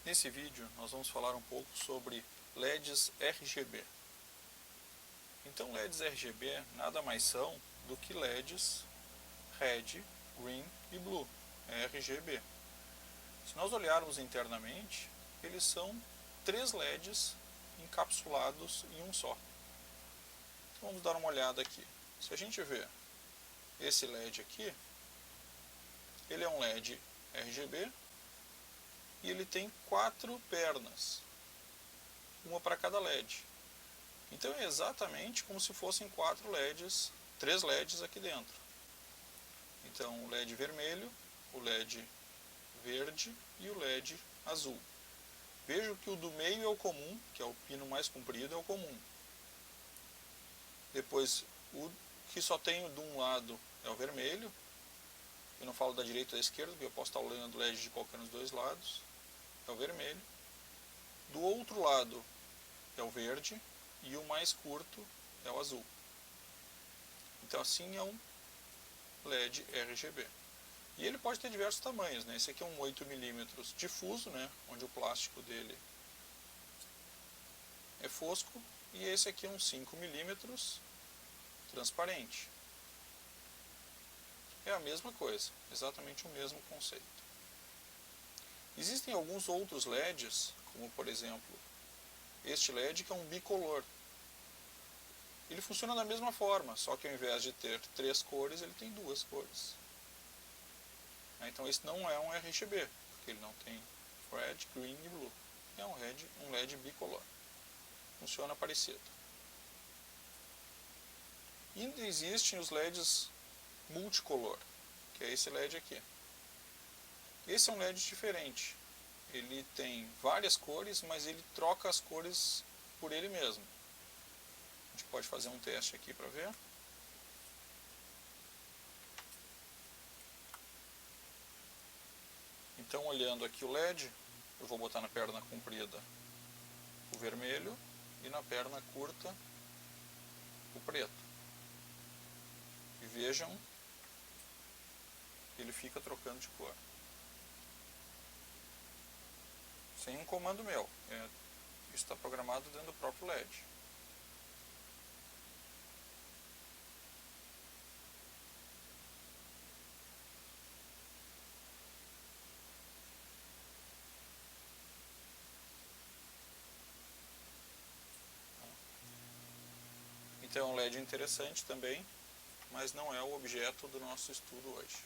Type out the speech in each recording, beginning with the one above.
Nesse vídeo nós vamos falar um pouco sobre LEDs RGB. Então LEDs RGB nada mais são do que LEDs Red, Green e Blue, RGB. Se nós olharmos internamente, eles são 3 LEDs encapsulados em um só. Então vamos dar uma olhada aqui. Se a gente ver esse LED aqui, ele é um LED RGB e ele tem 4 pernas, uma para cada LED. Então é exatamente como se fossem 4 LEDs, 3 LEDs aqui dentro. Então o LED vermelho, o LED verde e o LED azul. Vejo que o do meio é o comum, que é o pino mais comprido, é o comum. Depois o que só tem de um lado é o vermelho. Eu não falo da direita ou da esquerda, porque eu posso estar olhando o LED de qualquer um dos dois lados. É o vermelho. Do outro lado é o verde e o mais curto é o azul. Então assim é um LED RGB. E ele pode ter diversos tamanhos, né? Esse aqui é um 8 mm difuso, né? Onde o plástico dele é fosco, e esse aqui é um 5 mm transparente. É a mesma coisa, exatamente o mesmo conceito. Existem alguns outros LEDs, como por exemplo este LED, que é um bicolor. Ele funciona da mesma forma, só que ao invés de ter 3 cores, ele tem 2 cores. Então esse não é um RGB, porque ele não tem Red, Green e Blue. É um LED bicolor. Funciona parecido. E ainda existem os LEDs multicolor, que é esse LED aqui. Esse é um LED diferente. Ele tem várias cores, mas ele troca as cores por ele mesmo. A gente pode fazer um teste aqui para ver. Então, olhando aqui o LED, eu vou botar na perna comprida o vermelho e na perna curta o preto. E vejam, ele fica trocando de cor. Sem um comando meu. Isso está programado dentro do próprio LED. Então é um LED interessante também, mas não é o objeto do nosso estudo hoje.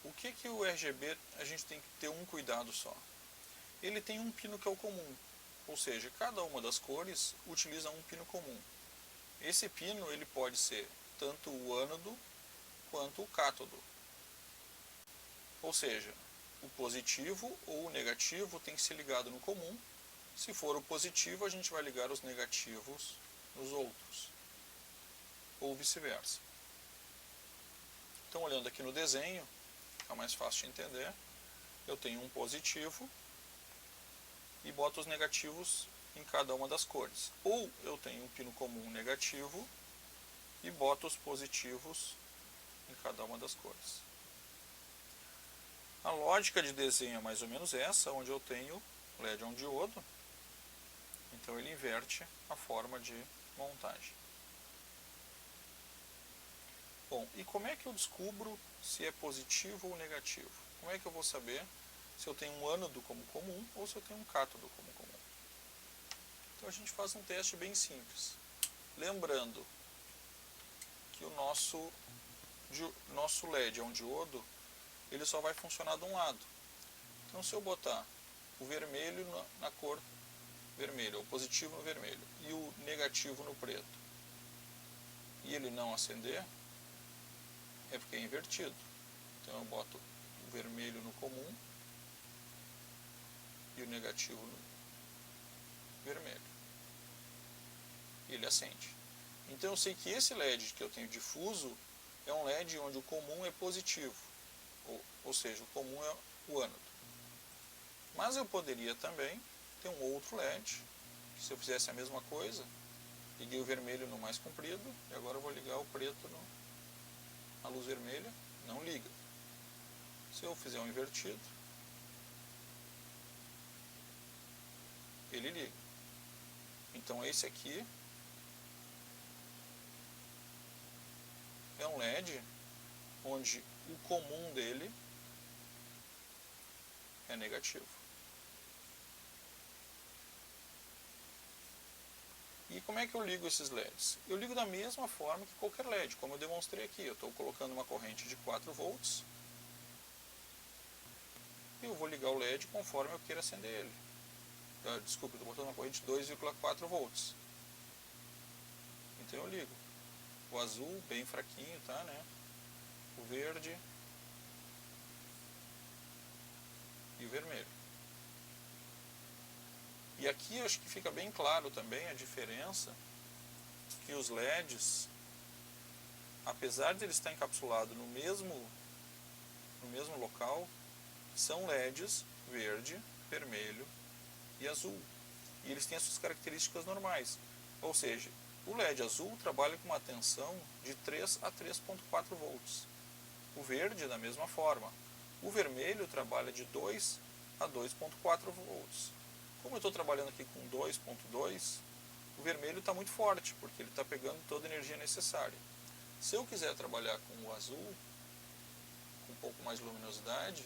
O que o RGB a gente tem que ter um cuidado só? Ele tem um pino que é o comum, ou seja, cada uma das cores utiliza um pino comum. Esse pino ele pode ser tanto o ânodo quanto o cátodo. Ou seja, o positivo ou o negativo tem que ser ligado no comum. Se for o positivo, a gente vai ligar os negativos nos outros, ou vice-versa. Então, olhando aqui no desenho, fica mais fácil de entender. Eu tenho um positivo e boto os negativos em cada uma das cores. Ou eu tenho um pino comum negativo e boto os positivos em cada uma das cores. A lógica de desenho é mais ou menos essa, onde eu tenho LED é um diodo, então ele inverte a forma de montagem. Bom, e como é que eu descubro se é positivo ou negativo? Como é que eu vou saber se eu tenho um ânodo como comum ou se eu tenho um cátodo como comum? Então a gente faz um teste bem simples. Lembrando que o nosso LED é um diodo, ele só vai funcionar de um lado. Então se eu botar o vermelho na cor vermelha, o positivo no vermelho e o negativo no preto, e ele não acender, é porque é invertido. Então eu boto o vermelho no comum e o negativo no vermelho. E ele acende. Então eu sei que esse LED que eu tenho difuso é um LED onde o comum é positivo. Ou seja, o comum é o ânodo. Mas eu poderia também ter um outro LED, que se eu fizesse a mesma coisa, liguei o vermelho no mais comprido, e agora eu vou ligar o preto na luz vermelha, não liga. Se eu fizer um invertido, ele liga. Então esse aqui é um LED onde o comum dele é negativo. E como é que eu ligo esses LEDs? Eu ligo da mesma forma que qualquer LED, como eu demonstrei aqui. Eu estou colocando uma corrente de 4 volts e eu vou ligar o LED conforme eu queira acender ele. Desculpa, eu estou botando uma corrente de 2,4 volts. Então eu ligo. O azul bem fraquinho, tá, né? O verde e o vermelho. E aqui eu acho que fica bem claro também a diferença que os LEDs, apesar de ele estar encapsulado no mesmo local, são LEDs verde, vermelho e azul. E eles têm as suas características normais. Ou seja, o LED azul trabalha com uma tensão de 3 a 3,4 volts. O verde da mesma forma. O vermelho trabalha de 2 a 2,4 volts. Como eu estou trabalhando aqui com 2,2, o vermelho está muito forte, porque ele está pegando toda a energia necessária. Se eu quiser trabalhar com o azul, com um pouco mais de luminosidade,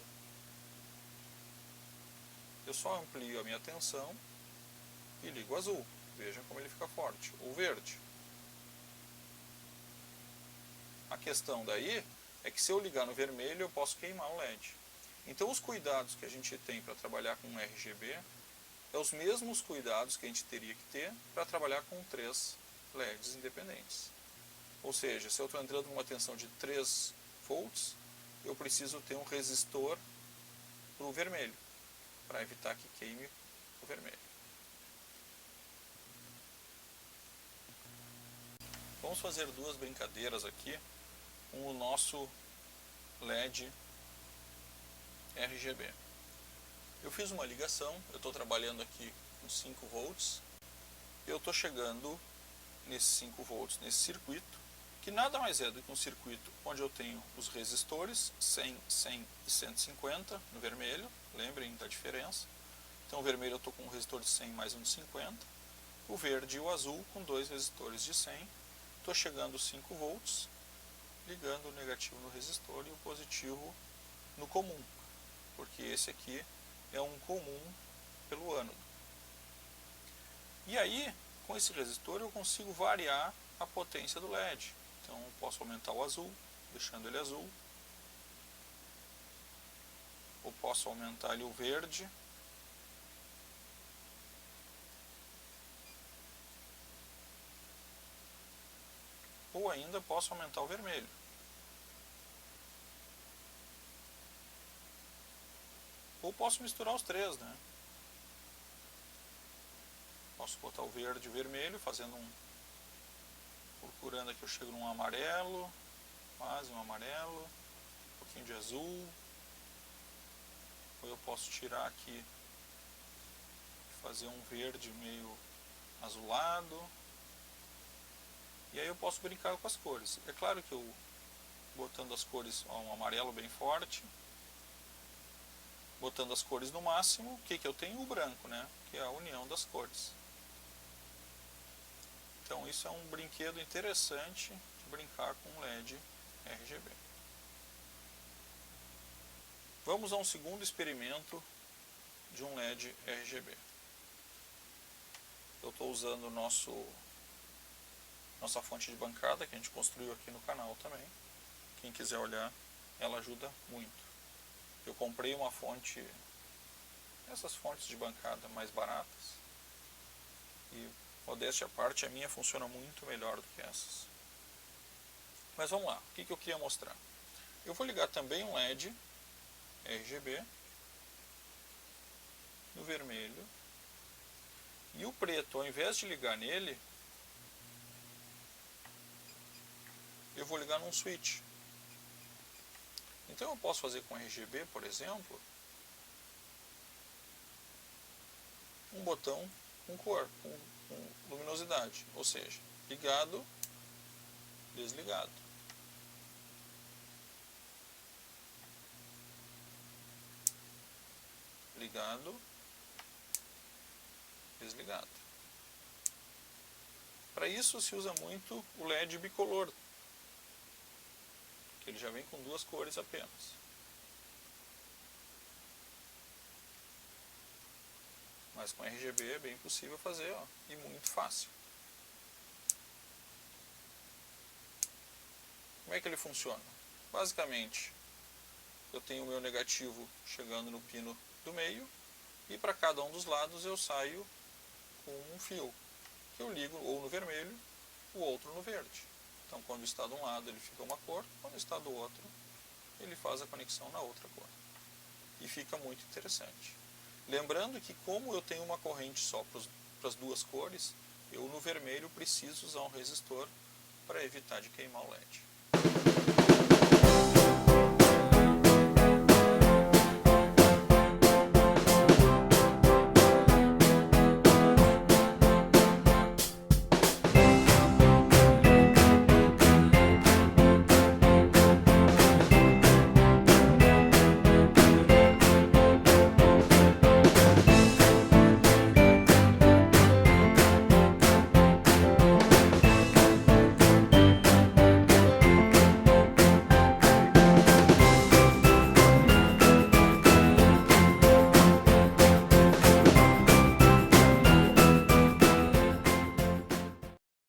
eu só amplio a minha tensão e ligo o azul. Vejam como ele fica forte. O verde. A questão daí é que se eu ligar no vermelho, eu posso queimar o LED. Então os cuidados que a gente tem para trabalhar com RGB é os mesmos cuidados que a gente teria que ter para trabalhar com 3 LEDs independentes. Ou seja, se eu estou entrando numa tensão de 3 volts, eu preciso ter um resistor para o vermelho, para evitar que queime o vermelho. Vamos fazer duas brincadeiras aqui com o nosso LED RGB. Eu fiz uma ligação, eu estou trabalhando aqui com 5 volts, eu estou chegando nesses 5 volts nesse circuito, que nada mais é do que um circuito onde eu tenho os resistores 100, 100 e 150 no vermelho, lembrem da diferença. Então o vermelho eu estou com um resistor de 100 mais um de 50, o verde e o azul com 2 resistores de 100, estou chegando aos 5 volts, ligando o negativo no resistor e o positivo no comum, porque esse aqui é um comum pelo ânodo. E aí, com esse resistor eu consigo variar a potência do LED. Então eu posso aumentar o azul, deixando ele azul. Ou posso aumentar ele o verde. Ou ainda posso aumentar o vermelho. Ou posso misturar os três, né? Posso botar o verde e o vermelho, fazendo procurando aqui eu chego num amarelo, quase um amarelo, um pouquinho de azul. Ou eu posso tirar aqui e fazer um verde meio azulado. E aí eu posso brincar com as cores. É claro que eu, botando as cores, um amarelo bem forte, botando as cores no máximo, o que eu tenho? O branco, né? Que é a união das cores. Então isso é um brinquedo interessante de brincar com um LED RGB. Vamos a um segundo experimento de um LED RGB. Eu estou usando nossa fonte de bancada que a gente construiu aqui no canal também. Quem quiser olhar, ela ajuda muito. Eu comprei uma fonte, essas fontes de bancada mais baratas, e modéstia à parte, a minha funciona muito melhor do que essas. Mas vamos lá, o que eu queria mostrar? Eu vou ligar também um LED RGB no vermelho, e o preto, ao invés de ligar nele, eu vou ligar num switch. Então eu posso fazer com RGB, por exemplo, um botão com cor, com luminosidade, ou seja, ligado, desligado. Ligado, desligado. Para isso se usa muito o LED bicolor, que ele já vem com duas cores apenas. Mas com RGB é bem possível fazer, ó, e muito fácil. Como é que ele funciona? Basicamente, eu tenho o meu negativo chegando no pino do meio, e para cada um dos lados eu saio com um fio, que eu ligo ou no vermelho, o outro no verde. Então quando está de um lado ele fica uma cor, quando está do outro ele faz a conexão na outra cor. E fica muito interessante. Lembrando que como eu tenho uma corrente só para as duas cores, eu no vermelho preciso usar um resistor para evitar de queimar o LED.